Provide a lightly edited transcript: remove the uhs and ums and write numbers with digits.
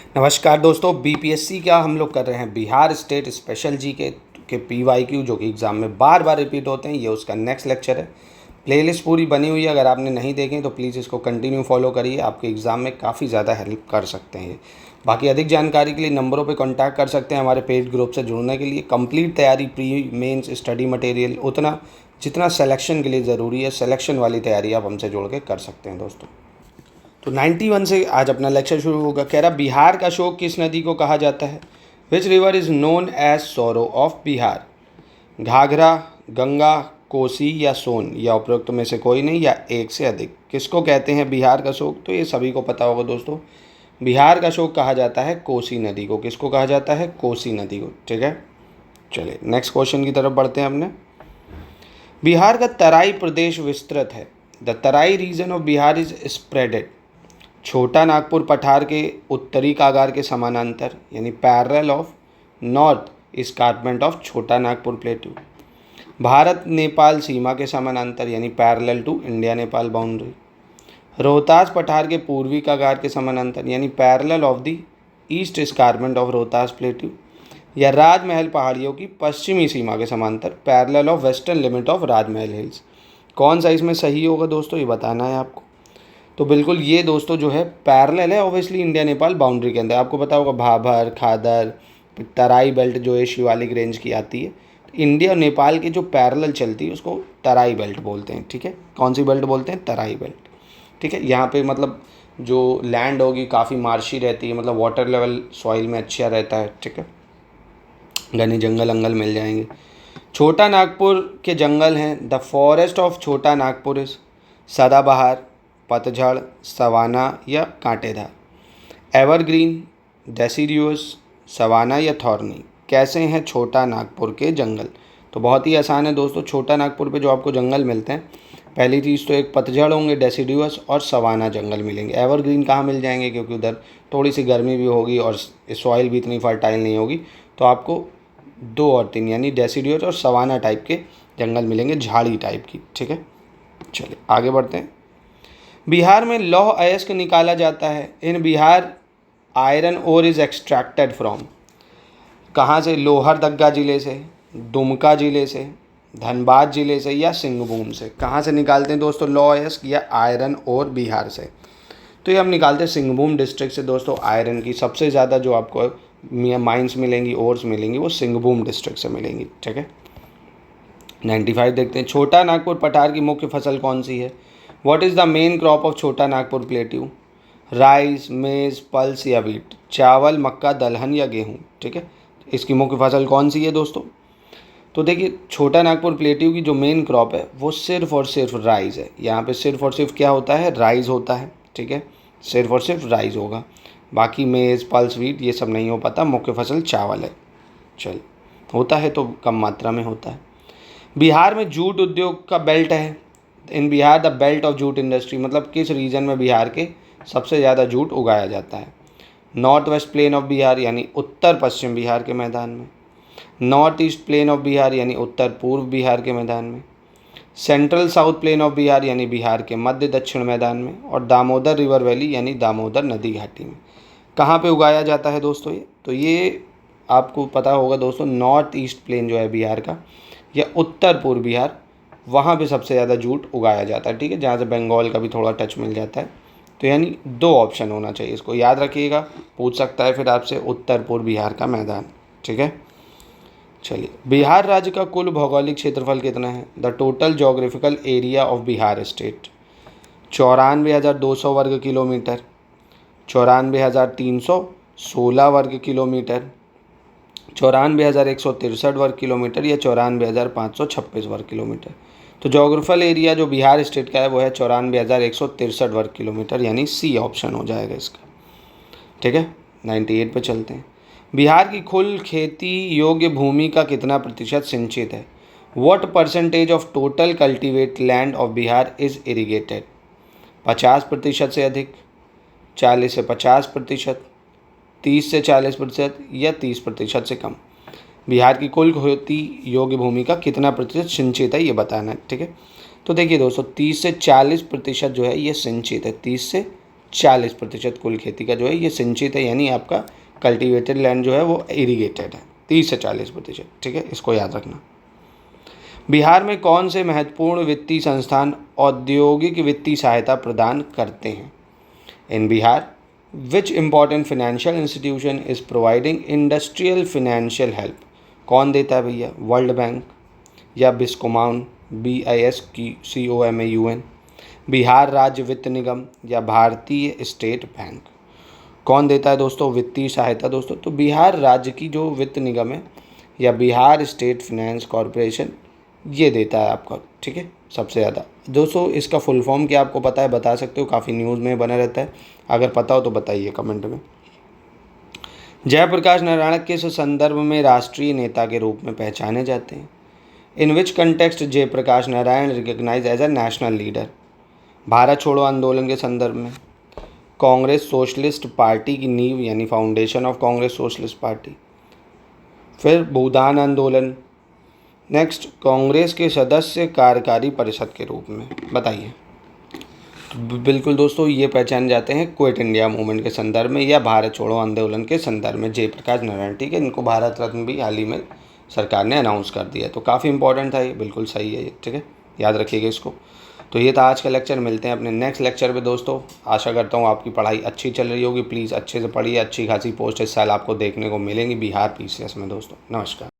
नमस्कार दोस्तों, बीपीएससी का हम लोग कर रहे हैं बिहार स्टेट स्पेशल जी के पीवाईक्यू जो कि एग्ज़ाम में बार बार रिपीट होते हैं। ये उसका नेक्स्ट लेक्चर है। प्लेलिस्ट पूरी बनी हुई है, अगर आपने नहीं देखें तो प्लीज़ इसको कंटिन्यू फॉलो करिए, आपके एग्ज़ाम में काफ़ी ज़्यादा हेल्प कर सकते हैं ये। बाकी अधिक जानकारी के लिए नंबरों पे कांटेक्ट कर सकते हैं हमारे पेड ग्रुप से जुड़ने के लिए। कंप्लीट तैयारी, प्री मेंस स्टडी मटेरियल उतना जितना सिलेक्शन के लिए ज़रूरी है, सिलेक्शन वाली तैयारी आप हमसे जुड़ के कर सकते हैं दोस्तों। तो 91 से आज अपना लेक्चर शुरू होगा। कह रहा बिहार का शोक किस नदी को कहा जाता है? Which river is known as sorrow of Bihar? Ghaghara, Ganga, Kosi या सोन, या उपरोक्त में से कोई नहीं, या एक से अधिक। किसको कहते हैं बिहार का शोक? तो ये सभी को पता होगा दोस्तों। बिहार का शोक कहा जाता है कोसी नदी को। किसको कहा जाता है? कोसी नदी को। ठीक है, चलिए नेक्स्ट क्वेश्चन की तरफ बढ़ते हैं अपने। बिहार का तराई प्रदेश विस्तृत है। The Terai region of Bihar is spreaded. Chota Nagpur पठार के उत्तरी कागार के समानांतर, यानी parallel of north escarpment of Chota Nagpur plateau. Bharat Nepal सीमा के समानांतर, यानी parallel to India Nepal boundary. Rohtas पठार के पूर्वी कागार के समानांतर, यानी parallel of the east escarpment of Rohtas plateau. या राजमहल पहाड़ियों की पश्चिमी सीमा के समांतर, parallel of western limit of Rajmahal hills. कौन सा इसमें सही होगा दोस्तों, ये बताना है आपको। तो बिल्कुल ये दोस्तों जो है पैरेलल है ऑब्वियसली इंडिया नेपाल बाउंड्री के अंदर। आपको पता होगा भाभर, खादर, तराई बेल्ट जो है शिवालिक रेंज की आती है। तो इंडिया और नेपाल की जो पैरेलल चलती है उसको तराई बेल्ट बोलते हैं। ठीक है, कौन सी बेल्ट बोलते हैं? तराई बेल्ट। ठीक है, यहाँ पे मतलब जो लैंड होगी काफ़ी मार्शी रहती है, मतलब वाटर लेवल सॉइल में अच्छा रहता है। ठीक है, घने जंगल अंगल मिल जाएंगे। छोटा नागपुर के जंगल हैं। The forest of Chota Nagpur is सदाबहार, पतझड़, सवाना या कांटेदार। एवरग्रीन, डेसिडियस, सवाना या थॉर्नी। कैसे हैं छोटा नागपुर के जंगल? तो बहुत ही आसान है दोस्तों। छोटा नागपुर पे जो आपको जंगल मिलते हैं, पहली चीज़ तो एक पतझड़ होंगे, डेसिडियस और सवाना जंगल मिलेंगे। एवरग्रीन कहाँ मिल जाएंगे? क्योंकि उधर थोड़ी सी गर्मी भी होगी और सॉइल भी इतनी फर्टाइल नहीं होगी, तो आपको 2 और 3 यानी डेसिडियस और सवाना टाइप के जंगल मिलेंगे, झाड़ी टाइप की। ठीक है, चलिए आगे बढ़ते हैं। बिहार में लौह अयस्क निकाला जाता है। In Bihar iron ore is extracted from. कहाँ से? लोहरदग्गा ज़िले से, दुमका ज़िले से, धनबाद ज़िले से या सिंहभूम से। कहाँ से निकालते हैं दोस्तों लौह अयस्क या आयरन ओर? बिहार से। तो ये हम निकालते हैं सिंहभूम डिस्ट्रिक्ट से दोस्तों। आयरन की सबसे ज़्यादा जो आपको माइंस मिलेंगी, ओर्स मिलेंगी, वो सिंहभूम डिस्ट्रिक्ट से मिलेंगी। ठीक है, 95 देखते हैं। छोटा नागपुर पठार की मुख्य फसल कौन सी है? What is the main crop of Chota Nagpur plateau? Rice, मेज़, पल्स या वीट। चावल, मक्का, दलहन या गेहूँ। ठीक है, इसकी मुख्य फसल कौन सी है दोस्तों? तो देखिए छोटा नागपुर प्लेट्यू की जो मेन क्रॉप है वो सिर्फ और सिर्फ राइस है। यहाँ पे सिर्फ और सिर्फ क्या होता है? राइस होता है। ठीक है, सिर्फ और सिर्फ राइस होगा, बाकी मेज़, पल्स, वीट ये सब नहीं हो पाता। मुख्य फसल चावल है। चल, होता है तो कम मात्रा में होता है। बिहार में जूट उद्योग का बेल्ट है। In Bihar the belt of jute industry, मतलब किस रीजन में बिहार के सबसे ज़्यादा जूट उगाया जाता है? North west plain of Bihar, यानी उत्तर पश्चिम बिहार के मैदान में। North east plain of Bihar, यानी उत्तर पूर्व बिहार के मैदान में। Central south plain of Bihar, यानी बिहार के मध्य दक्षिण मैदान में। और दामोदर रिवर वैली, यानी दामोदर नदी घाटी में। कहाँ पे उगाया जाता है दोस्तों ये? तो ये आपको पता होगा दोस्तों, नॉर्थ ईस्ट प्लेन जो है बिहार का या उत्तर पूर्व बिहार, वहाँ पे सबसे ज़्यादा जूट उगाया जाता है। ठीक है, जहाँ से बंगाल का भी थोड़ा टच मिल जाता है। तो यानी 2 ऑप्शन होना चाहिए, इसको याद रखिएगा, पूछ सकता है फिर आपसे उत्तर पूर्व बिहार का मैदान। ठीक है, चलिए बिहार राज्य का कुल भौगोलिक क्षेत्रफल कितना है? The total geographical area of Bihar state 94,200 वर्ग किलोमीटर, 94,316 वर्ग किलोमीटर, 94,163 वर्ग किलोमीटर या 94,526 वर्ग किलोमीटर। तो जोग्राफिकल एरिया जो बिहार स्टेट का है वो है 94,163 वर्ग किलोमीटर, यानी सी ऑप्शन हो जाएगा इसका। ठीक है, 98 पे चलते हैं। बिहार की कुल खेती योग्य भूमि का कितना प्रतिशत सिंचित है? What percentage of total cultivate land of Bihar is irrigated? 50% से अधिक, 40 से 50%, 30 से 40% या 30% से कम। बिहार की कुल खेती योग्य भूमि का कितना प्रतिशत सिंचित है ये बताना है। ठीक है, तो देखिए दोस्तों 30 से 40% जो है ये सिंचित है, 30 से 40% कुल खेती का जो है ये सिंचित है, यानी आपका कल्टीवेटेड लैंड जो है वो इरीगेटेड है, 30 से 40%। ठीक है, इसको याद रखना। बिहार में कौन से महत्वपूर्ण वित्तीय संस्थान औद्योगिक वित्तीय सहायता प्रदान करते हैं? In Bihar which important financial institution is providing industrial financial help? कौन देता है भैया? वर्ल्ड बैंक या बिस्कोमान, BISCOMAUN, बिहार राज्य वित्त निगम या भारतीय स्टेट बैंक? कौन देता है दोस्तों वित्तीय सहायता? दोस्तों तो बिहार राज्य की जो वित्त निगम है या बिहार स्टेट फाइनेंस कॉरपोरेशन ये देता है आपका। ठीक है, सबसे ज़्यादा। दोस्तों इसका फुल फॉर्म क्या आपको पता है? बता सकते हो, काफ़ी न्यूज़ में बना रहता है, अगर पता हो तो बताइए कमेंट में। जयप्रकाश नारायण किस संदर्भ में राष्ट्रीय नेता के रूप में पहचाने जाते हैं? In which context Jayaprakash Narayan recognise as a national leader? Bharat छोड़ो आंदोलन के संदर्भ में, कांग्रेस सोशलिस्ट पार्टी की नींव यानी foundation of Congress socialist party, फिर भूदान आंदोलन, नेक्स्ट कांग्रेस के सदस्य कार्यकारी परिषद के रूप में, बताइए। बिल्कुल दोस्तों, ये पहचान जाते हैं क्विट इंडिया मूवमेंट के संदर्भ में या भारत छोड़ो आंदोलन के संदर्भ में जयप्रकाश नारायण। ठीक है, इनको भारत रत्न भी हाल ही में सरकार ने अनाउंस कर दिया है, तो काफ़ी इंपॉर्टेंट था ये, बिल्कुल सही है ये। ठीक है, याद रखिएगा इसको। तो ये था आज का लेक्चर, मिलते हैं अपने नेक्स्ट लेक्चर पे दोस्तों। आशा करता हूँ आपकी पढ़ाई अच्छी चल रही होगी। प्लीज़ अच्छे से पढ़िए, अच्छी खासी पोस्ट इस साल आपको देखने को मिलेंगी बिहार PCS में दोस्तों। नमस्कार।